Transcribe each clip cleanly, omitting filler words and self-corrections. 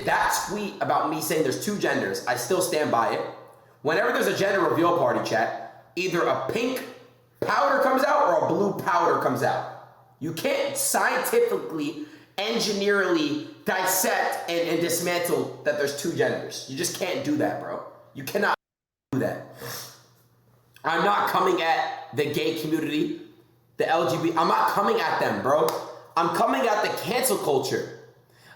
that tweet about me saying there's two genders, I still stand by it. Whenever there's a gender reveal party, chat, either a pink powder comes out or a blue powder comes out. You can't scientifically, engineerily dissect and dismantle that there's two genders. You just can't do that, bro. You cannot do that. I'm not coming at the gay community, the LGBT. I'm not coming at them, bro. I'm coming at the cancel culture.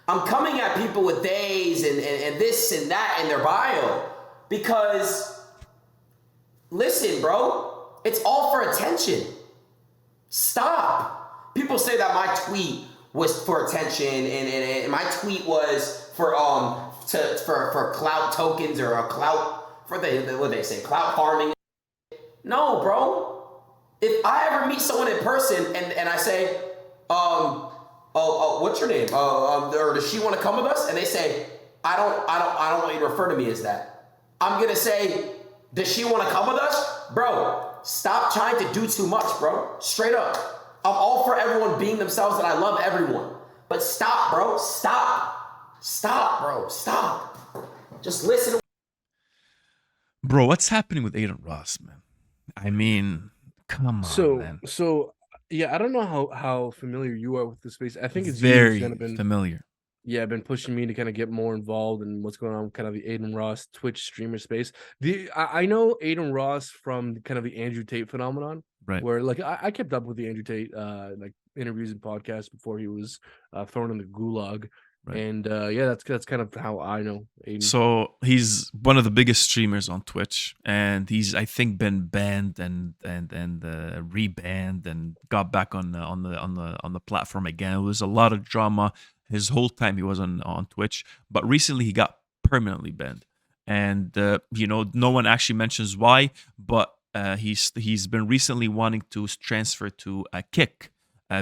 I'm coming at people with days and this and that in their bio. Because, listen, bro, it's all for attention. Stop. People say that my tweet was for attention and my tweet was for clout tokens or a clout for what they say, clout farming. No, bro. If I ever meet someone in person and I say, what's your name? Or does she want to come with us? And they say, I don't want you to refer to me as that. I'm gonna say, does she want to come with us? Bro, stop trying to do too much, bro. Straight up. I'm all for everyone being themselves and I love everyone. But stop, bro. Stop. Stop, bro. Stop. Just listen. Bro, what's happening with Adin Ross, man? I mean, come on, man. So yeah, I don't know how familiar you are with the space. I think it's very you kind of been familiar. Yeah, been pushing me to kind of get more involved in what's going on with kind of the Adin Ross Twitch streamer space. I know Adin Ross from kind of the Andrew Tate phenomenon, right? Where like I kept up with the Andrew Tate like interviews and podcasts before he was thrown in the gulag. Right. And yeah, that's kind of how I know Adin. So he's one of the biggest streamers on Twitch, and he's I think been banned and rebanned and got back on the platform again. It was a lot of drama his whole time he was on Twitch, but recently he got permanently banned, and no one actually mentions why, but he's been recently wanting to transfer to a Kick.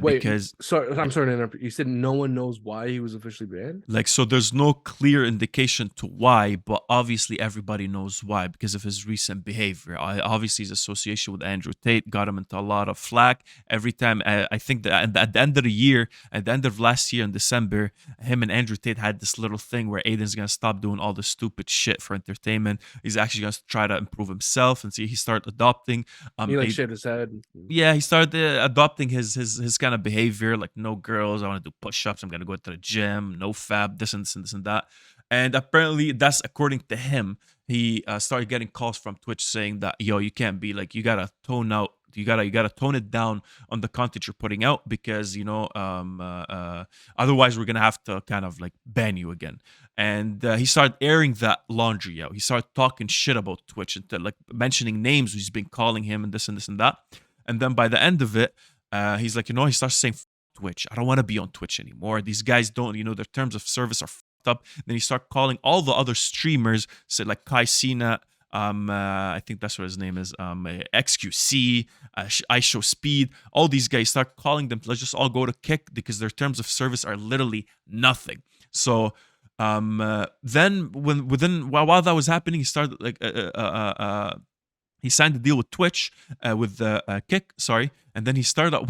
Wait, because I'm sorry to interrupt. You said no one knows why he was officially banned? Like, so there's no clear indication to why, but obviously everybody knows why because of his recent behavior. Obviously, his association with Andrew Tate got him into a lot of flack. Every time, I think that at the end of the year, at the end of last year in December, him and Andrew Tate had this little thing where Aiden's going to stop doing all the stupid shit for entertainment. He's actually going to try to improve himself, and see he started adopting. He like shaved his head. Yeah, he started adopting his kind of behavior, like no girls, I want to do push-ups, I'm gonna go to the gym, no fab, this and that. And apparently that's according to him. He started getting calls from Twitch saying that, yo, you can't be like, you gotta tone out, you gotta tone it down on the content you're putting out, because otherwise we're gonna have to kind of like ban you again. And he started airing that laundry out. He started talking shit about Twitch and like mentioning names he's been calling him and this and that. And then by the end of it, he's like, he starts saying Twitch. I don't want to be on Twitch anymore. These guys don't, their terms of service are fucked up. Then he start calling all the other streamers, say like Kai Cena, I think that's what his name is, XQC, I Show Speed. All these guys start calling them. Let's just all go to Kick because their terms of service are literally nothing. So then while that was happening, he started like he signed a deal with Twitch, with Kick, sorry, and then he started at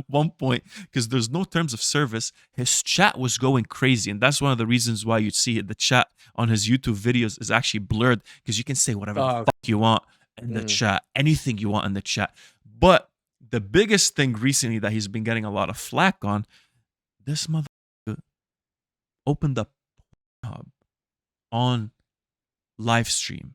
one point, because there's no terms of service, his chat was going crazy, and that's one of the reasons why you see the chat on his YouTube videos is actually blurred, because you can say whatever the fuck you want in the chat, anything you want in the chat. But the biggest thing recently that he's been getting a lot of flack on, this motherfucker opened up Pornhub on live stream.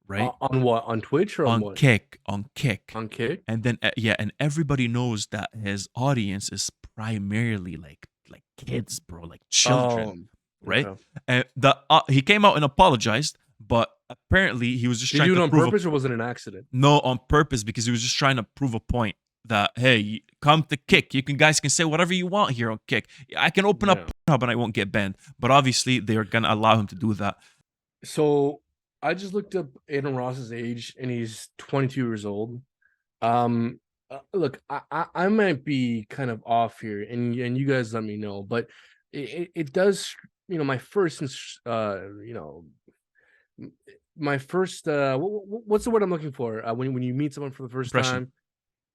Right? On what? On Twitch or on what? Kick. On Kick. On Kick? And then and everybody knows that his audience is primarily like kids, bro, like children, right? Okay. And he came out and apologized, but apparently he was just trying to do it on purpose, or was it an accident? No, on purpose, because he was just trying to prove a point that, hey, come to Kick. Guys can say whatever you want here on Kick. I can open up Pornhub and I won't get banned. But obviously they are gonna allow him to do that. So I just looked up Adin Ross's age, and he's 22 years old. Look, I might be kind of off here, and you guys let me know, but it does, my first, what's the word I'm looking for? When you meet someone for the first time,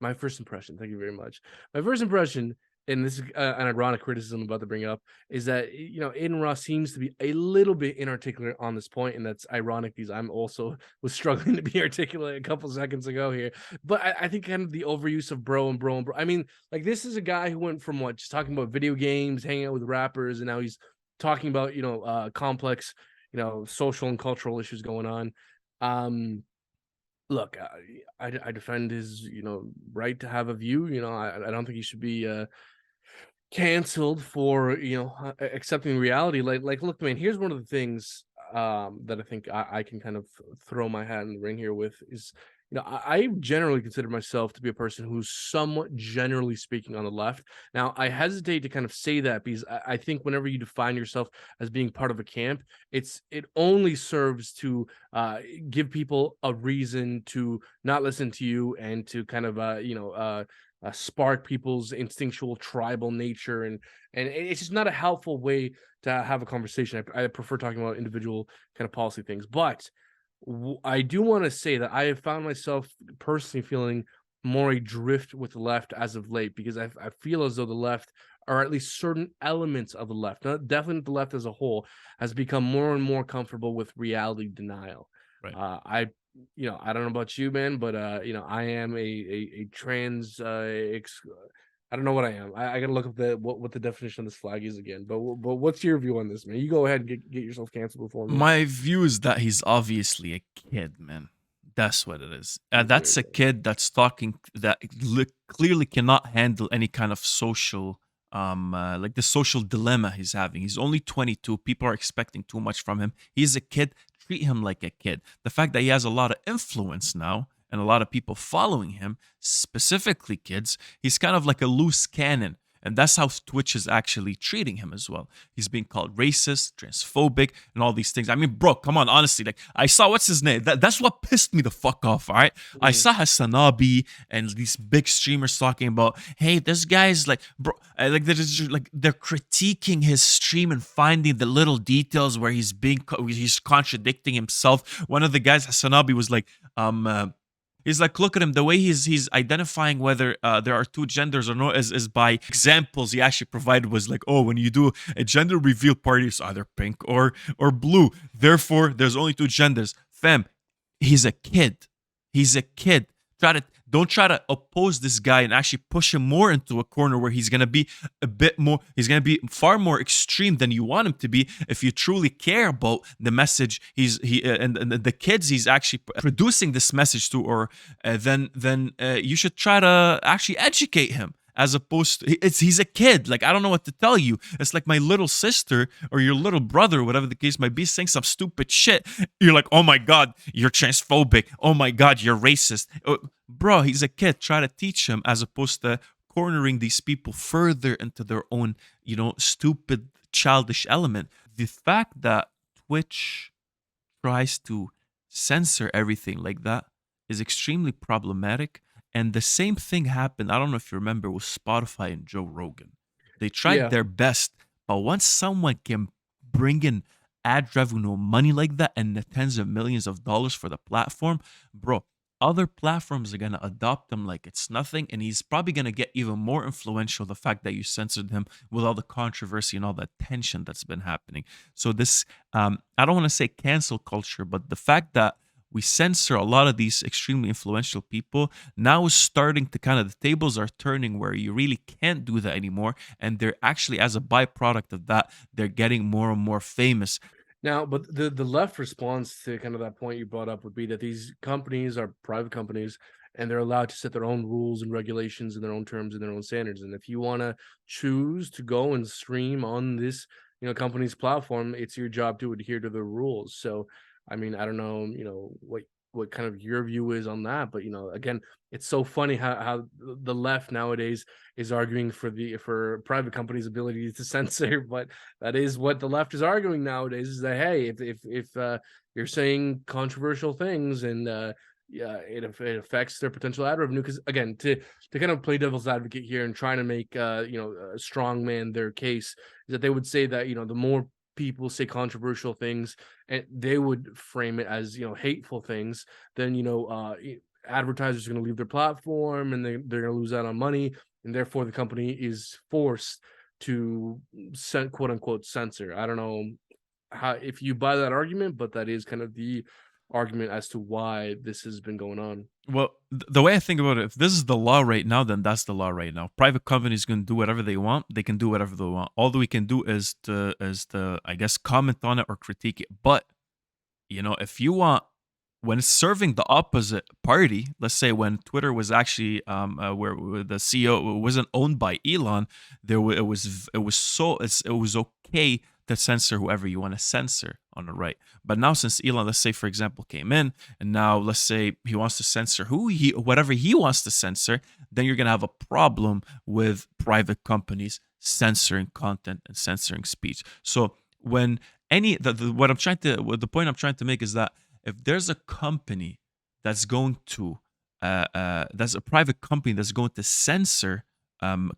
my first impression. Thank you very much. My first impression and this is an ironic criticism I'm about to bring up, is that Adin Ross seems to be a little bit inarticulate on this point, and that's ironic because I'm also was struggling to be articulate a couple seconds ago here. But I think kind of the overuse of bro and bro and bro. I mean, like this is a guy who went from what just talking about video games, hanging out with rappers, and now he's talking about complex social and cultural issues going on. Um, Look, I defend his right to have a view. I don't think he should be canceled for accepting reality. Like look, man, here's one of the things that I think I can kind of throw my hat in the ring here with is I generally consider myself to be a person who's somewhat generally speaking on the left. Now I hesitate to kind of say that because I think whenever you define yourself as being part of a camp, it only serves to give people a reason to not listen to you and to kind of spark people's instinctual tribal nature, and it's just not a helpful way to have a conversation. I prefer talking about individual kind of policy things, but I do want to say that I have found myself personally feeling more adrift with the left as of late because I feel as though the left, or at least certain elements of the left, not definitely the left as a whole, has become more and more comfortable with reality denial. Right. I don't know about you, man, but I am a trans. I don't know what I am. I gotta look up what the definition of this flag is again. But what's your view on this, man? You go ahead and get yourself canceled before me. My view is that he's obviously a kid, man. That's what it is. That's a kid that's talking that clearly cannot handle any kind of social, like the social dilemma he's having. He's only 22. People are expecting too much from him. He's a kid. Treat him like a kid. The fact that he has a lot of influence now and a lot of people following him, specifically kids, he's kind of like a loose cannon. And that's how Twitch is actually treating him as well. He's being called racist, transphobic, and all these things. I mean, bro, come on, honestly. Like, I saw what's his name. That's what pissed me the fuck off, all right? I saw Hassanabi and these big streamers talking about, hey, this guy's like, bro, they're critiquing his stream and finding the little details where he's contradicting himself. One of the guys, Hassanabi, was like, he's like, look at him. The way he's identifying whether there are two genders or not is by examples he actually provided. Was like, oh, when you do a gender reveal party, it's either pink or blue. Therefore, there's only two genders. Fam, he's a kid. He's a kid. Don't try to oppose this guy and actually push him more into a corner where he's gonna be he's gonna be far more extreme than you want him to be. If you truly care about the message and the kids he's actually producing this message to, or then you should try to actually educate him. As opposed to, he's a kid. Like, I don't know what to tell you. It's like my little sister or your little brother, whatever the case might be, saying some stupid shit. You're like, oh my God, you're transphobic. Oh my God, you're racist. Bro, he's a kid. Try to teach him, as opposed to cornering these people further into their own, stupid, childish element. The fact that Twitch tries to censor everything like that is extremely problematic. And the same thing happened, I don't know if you remember, with Spotify and Joe Rogan. They tried their best, but once someone can bring in ad revenue, money like that, and the tens of millions of dollars for the platform, bro, other platforms are going to adopt them like it's nothing. And he's probably going to get even more influential, the fact that you censored him with all the controversy and all the tension that's been happening. So this, I don't want to say cancel culture, but the fact that we censor a lot of these extremely influential people now is starting to kind of, the tables are turning where you really can't do that anymore. And they're actually, as a byproduct of that, they're getting more and more famous. Now, but the left response to kind of that point you brought up would be that these companies are private companies and they're allowed to set their own rules and regulations and their own terms and their own standards. And if you want to choose to go and stream on this, company's platform, it's your job to adhere to the rules. So, I mean, I don't know, what kind of your view is on that, but again, it's so funny how the left nowadays is arguing for private companies' ability to censor, but that is what the left is arguing nowadays, is that, hey, if you're saying controversial things and it affects their potential ad revenue, because again, to kind of play devil's advocate here and trying to make a strong man their case, is that they would say that the more people say controversial things and they would frame it as hateful things, then advertisers are going to leave their platform and they're going to lose out on money. and therefore the company is forced to quote unquote censor. I don't know how if you buy that argument, but that is kind of the argument as to why this has been going on. Well, the way I think about it, if this is the law right now, then that's the law right now. Private companies can do whatever they want. They can do whatever they want. All that we can do is to I guess comment on it or critique it. But if you want, when it's serving the opposite party, let's say when Twitter was actually where the CEO wasn't owned by Elon, it was okay to censor whoever you want to censor on the right. But now since Elon, let's say for example, came in, and now let's say he wants to censor whatever he wants to censor, then you're gonna have a problem with private companies censoring content and censoring speech. So when the point I'm trying to make is that if there's a company that's going to that's a private company that's going to censor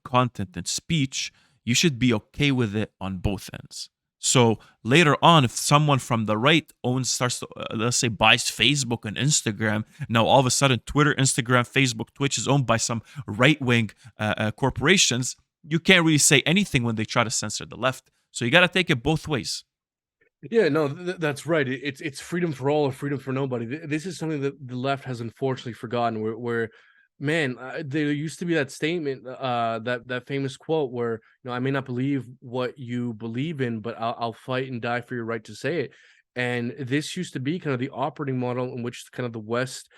content and speech, you should be okay with it on both ends. So later on, if someone from the right starts to, let's say, buys Facebook and Instagram, now all of a sudden Twitter, Instagram, Facebook, Twitch is owned by some right-wing corporations, you can't really say anything when they try to censor the left. So you got to take it both ways. Yeah, no, that's right. It's freedom for all or freedom for nobody. This is something that the left has unfortunately forgotten. Where man, there used to be that statement, that famous quote where I may not believe what you believe in, but I'll fight and die for your right to say it. And this used to be kind of the operating model in which kind of the West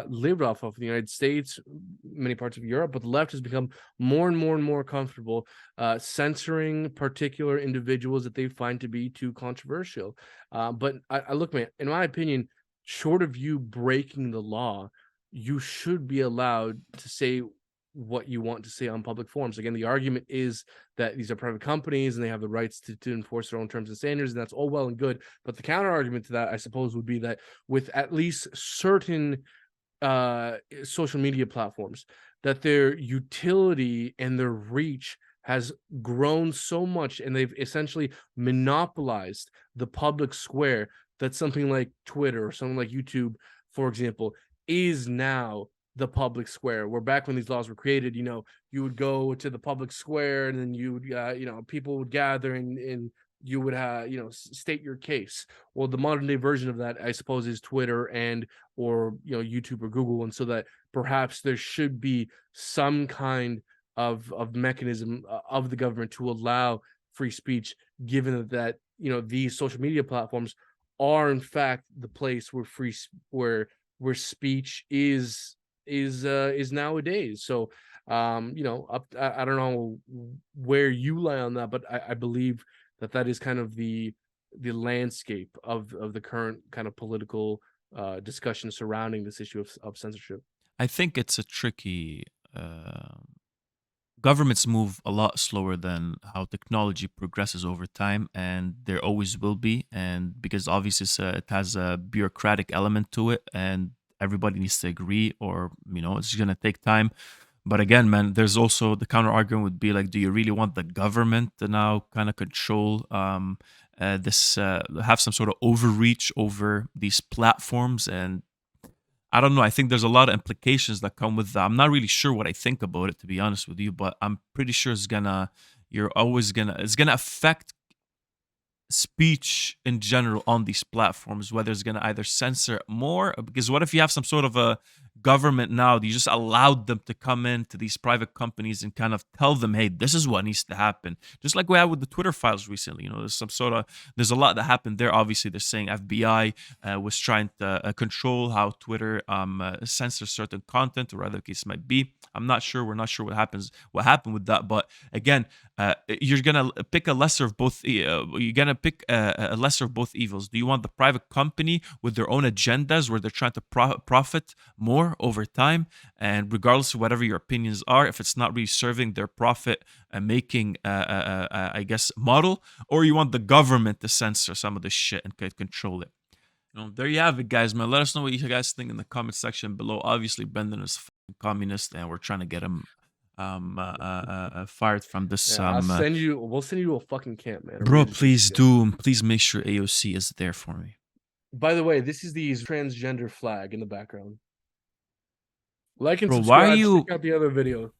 lived off of the United States, many parts of Europe, but the left has become more and more and more comfortable censoring particular individuals that they find to be too controversial. But I look, man, in my opinion, short of you breaking the law, you should be allowed to say what you want to say on public forums. Again, the argument is that these are private companies and they have the rights to enforce their own terms and standards, and that's all well and good. But the counter argument to that, I suppose, would be that with at least certain social media platforms, that their utility and their reach has grown so much and they've essentially monopolized the public square, that something like Twitter or something like YouTube, for example, is now the public square. Where back when these laws were created, you would go to the public square and then you would people would gather and you would state your case. Well, the modern day version of that, I suppose, is Twitter and or YouTube or Google. And so that perhaps there should be some kind of mechanism of the government to allow free speech, given that these social media platforms are in fact the place where speech is nowadays. So I don't know where you lie on that, but I believe that is kind of the landscape of the current kind of political discussion surrounding this issue of censorship. I think it's a tricky. Governments move a lot slower than how technology progresses over time, and there always will be. And because obviously it has a bureaucratic element to it, and everybody needs to agree, or it's gonna take time. But again, man, there's also the counter argument would be like, do you really want the government to now kind of control have some sort of overreach over these platforms? And I don't know. I think there's a lot of implications that come with that. I'm not really sure what I think about it, to be honest with you, but I'm pretty sure it's gonna affect speech in general on these platforms, whether it's going to either censor it more, because what if you have some sort of a government now, you just allowed them to come into these private companies and kind of tell them, hey, this is what needs to happen, just like we had with the Twitter files recently. There's a lot that happened there. Obviously they're saying FBI was trying to control how Twitter censors certain content, or whatever the case might be. We're not sure what happened with that, but again, you're gonna pick a lesser of both. You're gonna pick a lesser of both evils. Do you want the private company with their own agendas, where they're trying to profit more over time, and regardless of whatever your opinions are, if it's not really serving their profit making, I guess, model, or you want the government to censor some of this shit and control it? There you have it, guys, man. Let us know what you guys think in the comment section below. Obviously, Brendan is a communist, and we're trying to get him fired from this. Yeah, we'll send you to a fucking camp, man. Bro, please do. Please make sure AOC is there for me. By the way, this is the transgender flag in the background. Like and Bro, subscribe. why are you... Check out the other video.